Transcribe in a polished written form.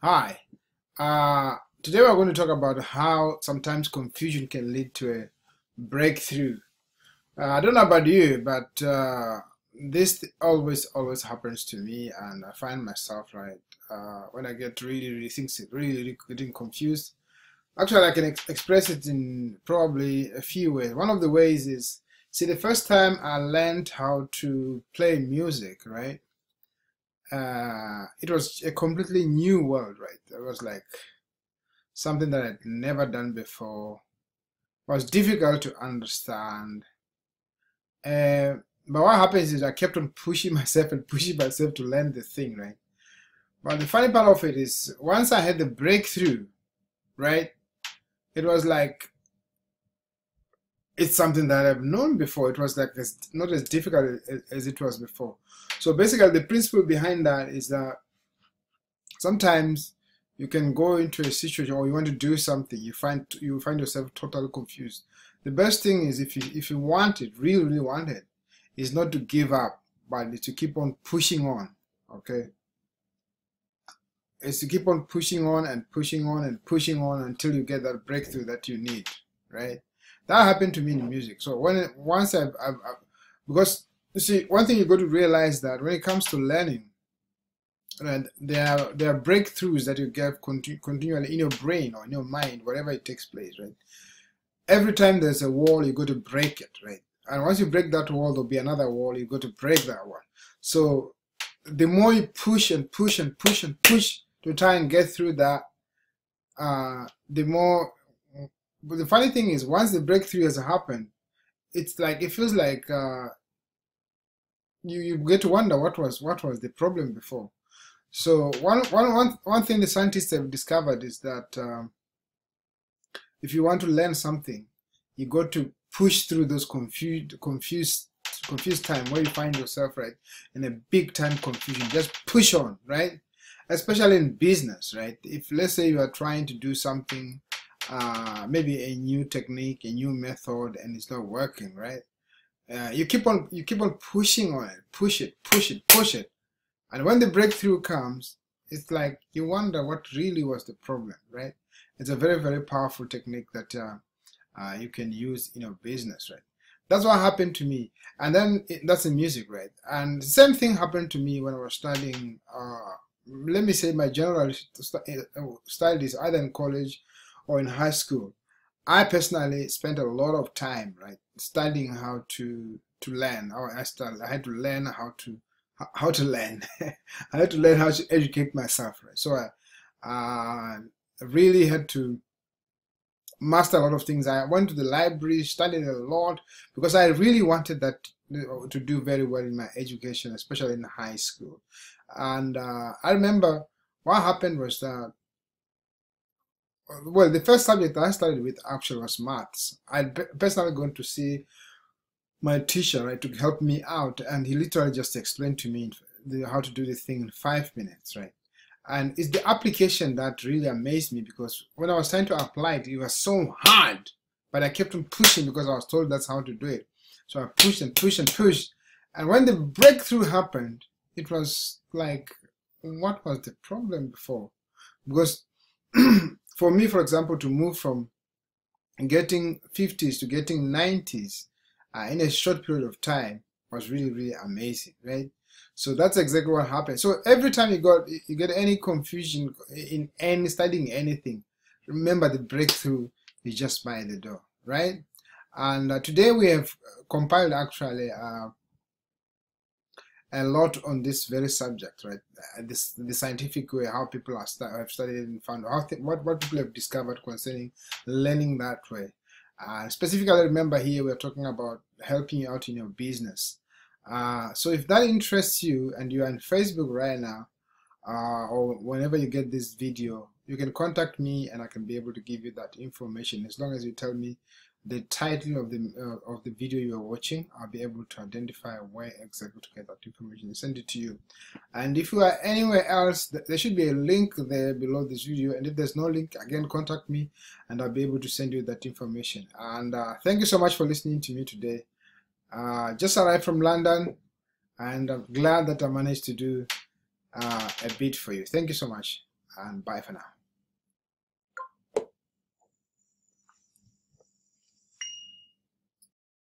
Hi. Today we're going to talk about how sometimes confusion can lead to a breakthrough. I don't know about you, but this always happens to me, and I find myself when I get really things really getting confused. Actually, I can express it in probably a few ways. One of the ways is, see, the first time I learned how to play music, right? It was a completely new world, right? It was like something that I'd never done before. It was difficult to understand. Uh, but what happens is I kept on pushing myself and pushing myself to learn the thing, right? But the funny part of it is once I had the breakthrough, right? It was like it's something that I've known before. It was like it's not as difficult as it was before. So basically, the principle behind that is that sometimes you can go into a situation or you want to do something, you find yourself totally confused. The best thing is if you want it, really want it, is not to give up, but to keep on pushing on. Okay, it's to keep on pushing on and pushing on and pushing on until you get that breakthrough that you need, right? That happened to me in music. So once because you see, one thing you got to realize that when it comes to learning, and there are breakthroughs that you get continually in your brain or in your mind, whatever it takes place, right? Every time there's a wall, you got to break it, right? And once you break that wall, there'll be another wall, you got to break that one. So the more you push and push and push and push to try and get through that, the more. But the funny thing is, once the breakthrough has happened, it's like it feels like you get to wonder what was the problem before. So one thing the scientists have discovered is that if you want to learn something, you got to push through those confused time where you find yourself right in a big time confusion. Just push on, right? Especially in business, right? If let's say you are trying to do something, maybe a new technique, a new method, and it's not working, right? You keep on pushing on it, push it. And when the breakthrough comes, it's like you wonder what really was the problem, right? It's a very powerful technique that you can use in your business, right? That's what happened to me. And then that's in music, right? And the same thing happened to me when I was studying, let me say my general studies, either in college or in high school. I personally spent a lot of time, right, studying how to learn. I had to learn how to learn. I had to learn how to educate myself, right? So I really had to master a lot of things. I went to the library, studied a lot because I really wanted that to do very well in my education, especially in high school. And I remember what happened was that, well, the first subject I studied with actually was maths. I personally going to see my teacher, right, to help me out, and he literally just explained to me how to do the thing in 5 minutes, right? And it's the application that really amazed me because when I was trying to apply it, it was so hard, but I kept on pushing because I was told that's how to do it. So I pushed and pushed and pushed, and when the breakthrough happened, it was like, what was the problem before? Because for me, for example, to move from getting 50s to getting 90s in a short period of time was really amazing, right? So that's exactly what happened. So every time you get any confusion in any studying anything, remember the breakthrough is just by the door, right? And today we have compiled actually a lot on this very subject, right? The scientific way how people have studied and found out what people have discovered concerning learning that way. Specifically, remember here we're talking about helping you out in your business. So if that interests you and you are on Facebook right now, or whenever you get this video, you can contact me and I can be able to give you that information. As long as you tell me the title of the video you are watching, I'll be able to identify where exactly to get that information and send it to you. And if you are anywhere else, there should be a link there below this video, and if there's no link, again contact me and I'll be able to send you that information. And thank you so much for listening to me today. Just arrived from London, and I'm glad that I managed to do a bit for you. Thank you so much. and bye for now.